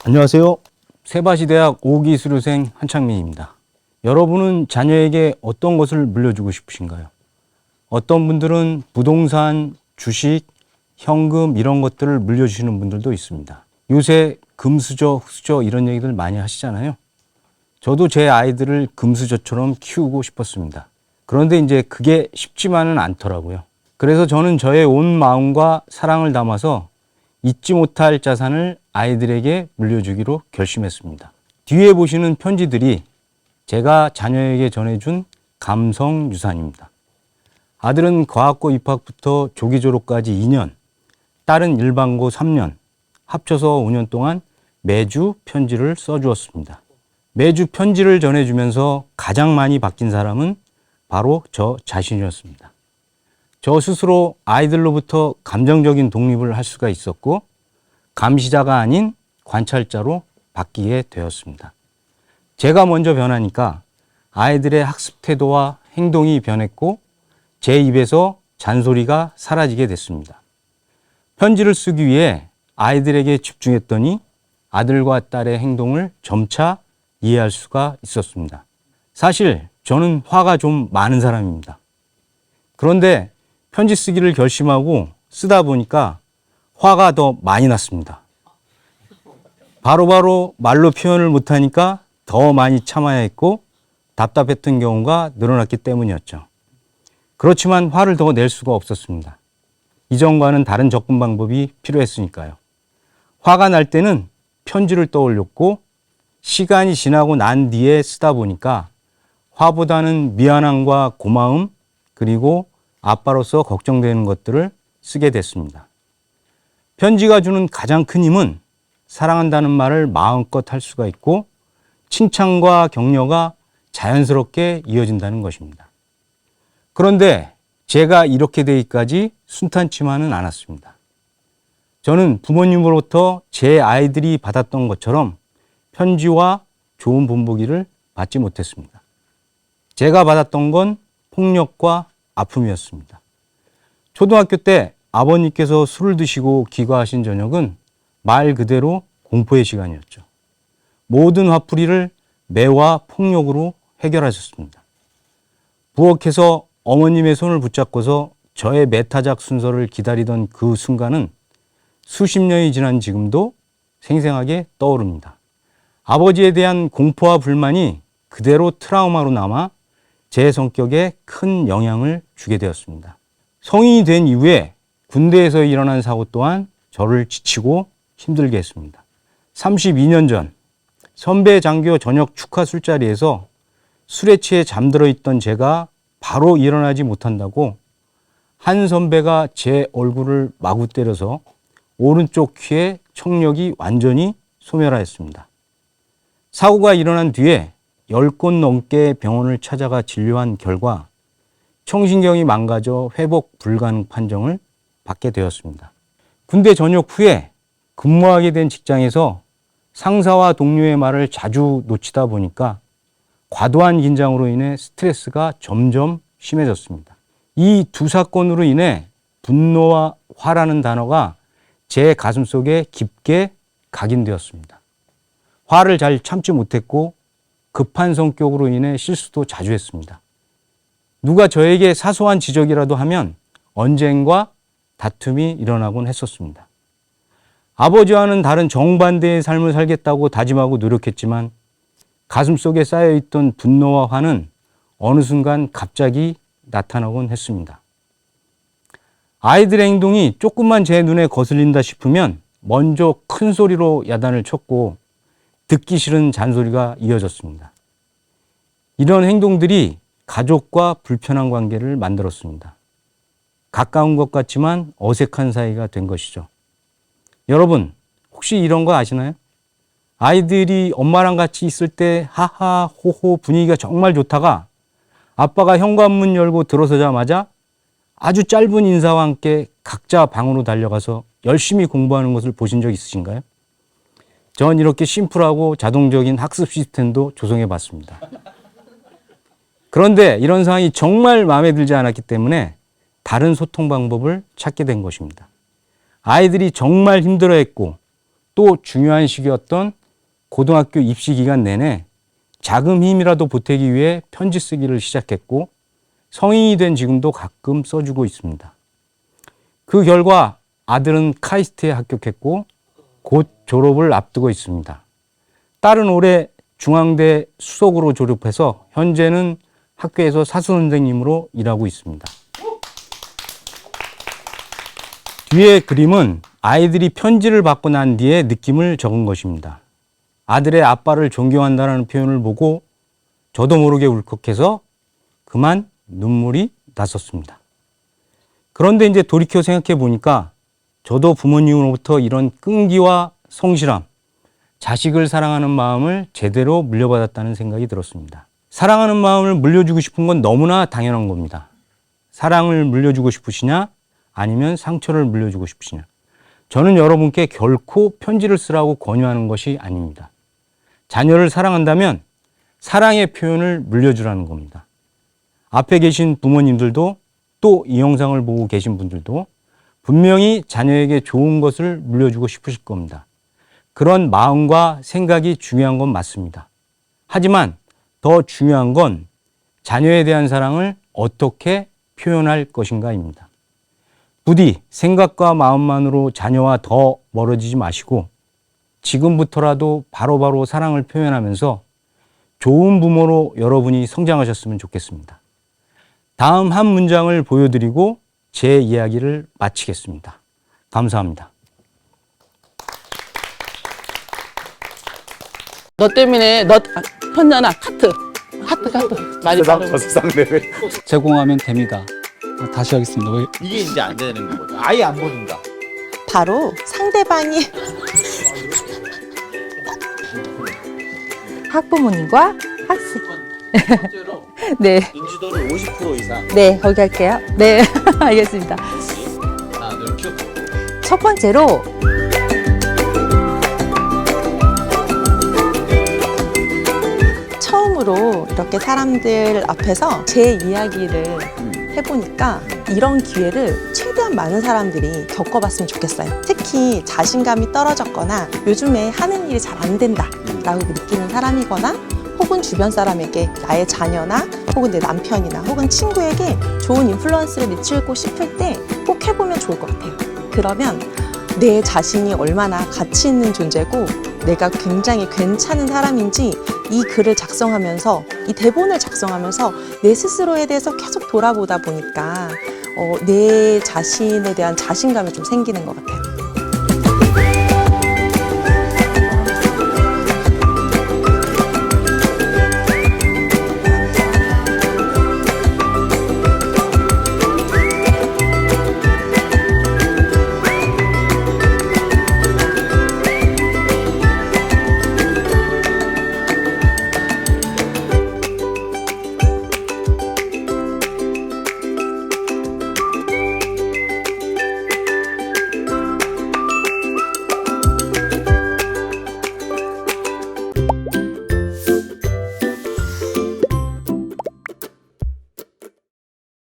안녕하세요. 세바시대학 5기 수료생 한창민입니다. 여러분은 자녀에게 어떤 것을 물려주고 싶으신가요? 어떤 분들은 부동산, 주식, 현금 이런 것들을 물려주시는 분들도 있습니다. 요새 금수저, 흑수저 이런 얘기들 많이 하시잖아요. 저도 제 아이들을 금수저처럼 키우고 싶었습니다. 그런데 이제 그게 쉽지만은 않더라고요. 그래서 저는 저의 온 마음과 사랑을 담아서 잊지 못할 자산을 아이들에게 물려주기로 결심했습니다. 뒤에 보시는 편지들이 제가 자녀에게 전해준 감성 유산입니다. 아들은 과학고 입학부터 조기 졸업까지 2년, 딸은 일반고 3년, 합쳐서 5년 동안 매주 편지를 써주었습니다. 매주 편지를 전해주면서 가장 많이 바뀐 사람은 바로 저 자신이었습니다. 저 스스로 아이들로부터 감정적인 독립을 할 수가 있었고 감시자가 아닌 관찰자로 바뀌게 되었습니다. 제가 먼저 변하니까 아이들의 학습 태도와 행동이 변했고 제 입에서 잔소리가 사라지게 됐습니다. 편지를 쓰기 위해 아이들에게 집중했더니 아들과 딸의 행동을 점차 이해할 수가 있었습니다. 사실 저는 화가 좀 많은 사람입니다. 그런데 편지 쓰기를 결심하고 쓰다 보니까 화가 더 많이 났습니다. 바로바로 말로 표현을 못하니까 더 많이 참아야 했고 답답했던 경우가 늘어났기 때문이었죠. 그렇지만 화를 더 낼 수가 없었습니다. 이전과는 다른 접근 방법이 필요했으니까요. 화가 날 때는 편지를 떠올렸고 시간이 지나고 난 뒤에 쓰다 보니까 화보다는 미안함과 고마움 그리고 아빠로서 걱정되는 것들을 쓰게 됐습니다. 편지가 주는 가장 큰 힘은 사랑한다는 말을 마음껏 할 수가 있고 칭찬과 격려가 자연스럽게 이어진다는 것입니다. 그런데 제가 이렇게 되기까지 순탄치만은 않았습니다. 저는 부모님으로부터 제 아이들이 받았던 것처럼 편지와 좋은 본보기를 받지 못했습니다. 제가 받았던 건 폭력과 아픔이었습니다. 초등학교 때 아버님께서 술을 드시고 귀가하신 저녁은 말 그대로 공포의 시간이었죠. 모든 화풀이를 매와 폭력으로 해결하셨습니다. 부엌에서 어머님의 손을 붙잡고서 저의 매타작 순서를 기다리던 그 순간은 수십 년이 지난 지금도 생생하게 떠오릅니다. 아버지에 대한 공포와 불만이 그대로 트라우마로 남아 제 성격에 큰 영향을 주게 되었습니다. 성인이 된 이후에 군대에서 일어난 사고 또한 저를 지치고 힘들게 했습니다. 32년 전 선배 장교 저녁 축하 술자리에서 술에 취해 잠들어 있던 제가 바로 일어나지 못한다고 한 선배가 제 얼굴을 마구 때려서 오른쪽 귀의 청력이 완전히 소멸하였습니다. 사고가 일어난 뒤에 10곳 넘게 병원을 찾아가 진료한 결과 청신경이 망가져 회복 불가능 판정을 받게 되었습니다. 군대 전역 후에 근무하게 된 직장에서 상사와 동료의 말을 자주 놓치다 보니까 과도한 긴장으로 인해 스트레스가 점점 심해졌습니다. 이 두 사건으로 인해 분노와 화라는 단어가 제 가슴속에 깊게 각인되었습니다. 화를 잘 참지 못했고 급한 성격으로 인해 실수도 자주 했습니다. 누가 저에게 사소한 지적이라도 하면 언쟁과 다툼이 일어나곤 했었습니다. 아버지와는 다른 정반대의 삶을 살겠다고 다짐하고 노력했지만 가슴속에 쌓여있던 분노와 화는 어느 순간 갑자기 나타나곤 했습니다. 아이들의 행동이 조금만 제 눈에 거슬린다 싶으면 먼저 큰 소리로 야단을 쳤고 듣기 싫은 잔소리가 이어졌습니다. 이런 행동들이 가족과 불편한 관계를 만들었습니다. 가까운 것 같지만 어색한 사이가 된 것이죠. 여러분, 혹시 이런 거 아시나요? 아이들이 엄마랑 같이 있을 때 하하 호호 분위기가 정말 좋다가 아빠가 현관문 열고 들어서자마자 아주 짧은 인사와 함께 각자 방으로 달려가서 열심히 공부하는 것을 보신 적 있으신가요? 전 이렇게 심플하고 자동적인 학습 시스템도 조성해 봤습니다. 그런데 이런 상황이 정말 마음에 들지 않았기 때문에 다른 소통 방법을 찾게 된 것입니다. 아이들이 정말 힘들어했고 또 중요한 시기였던 고등학교 입시 기간 내내 작은 힘이라도 보태기 위해 편지 쓰기를 시작했고 성인이 된 지금도 가끔 써주고 있습니다. 그 결과 아들은 카이스트에 합격했고 곧 졸업을 앞두고 있습니다. 딸은 올해 중앙대 수석으로 졸업해서 현재는 학교에서 사수 선생님으로 일하고 있습니다. 뒤에 그림은 아이들이 편지를 받고 난 뒤에 느낌을 적은 것입니다. 아들의 아빠를 존경한다는 표현을 보고 저도 모르게 울컥해서 그만 눈물이 났었습니다. 그런데 이제 돌이켜 생각해 보니까 저도 부모님으로부터 이런 끈기와 성실함, 자식을 사랑하는 마음을 제대로 물려받았다는 생각이 들었습니다. 사랑하는 마음을 물려주고 싶은 건 너무나 당연한 겁니다. 사랑을 물려주고 싶으시냐? 아니면 상처를 물려주고 싶으시냐? 저는 여러분께 결코 편지를 쓰라고 권유하는 것이 아닙니다. 자녀를 사랑한다면 사랑의 표현을 물려주라는 겁니다. 앞에 계신 부모님들도 또 이 영상을 보고 계신 분들도 분명히 자녀에게 좋은 것을 물려주고 싶으실 겁니다. 그런 마음과 생각이 중요한 건 맞습니다. 하지만 더 중요한 건 자녀에 대한 사랑을 어떻게 표현할 것인가입니다. 부디 생각과 마음만으로 자녀와 더 멀어지지 마시고 지금부터라도 바로바로 사랑을 표현하면서 좋은 부모로 여러분이 성장하셨으면 좋겠습니다. 다음 한 문장을 보여드리고 제 이야기를 마치겠습니다. 감사합니다. 너 때문에 현연아 카트 많이 빠르고 제공하면 됩니다. 다시 하겠습니다. 이게 이제 안 되는 거거든. 아예 안 보인다. 바로 상대방이 학부모님과 학생. 네, 인지도를 50% 이상. 네, 거기 할게요. 네, 알겠습니다. 하나, 둘, 큐. 첫 번째로 처음으로 이렇게 사람들 앞에서 제 이야기를 해보니까 이런 기회를 최대한 많은 사람들이 겪어봤으면 좋겠어요. 특히 자신감이 떨어졌거나 요즘에 하는 일이 잘 안 된다 라고 느끼는 사람이거나 혹은 주변 사람에게 나의 자녀나 혹은 내 남편이나 혹은 친구에게 좋은 인플루언스를 미치고 싶을 때 꼭 해보면 좋을 것 같아요. 그러면 내 자신이 얼마나 가치 있는 존재고 내가 굉장히 괜찮은 사람인지 이 글을 작성하면서 이 대본을 작성하면서 내 스스로에 대해서 계속 돌아보다 보니까 내 자신에 대한 자신감이 좀 생기는 것 같아요.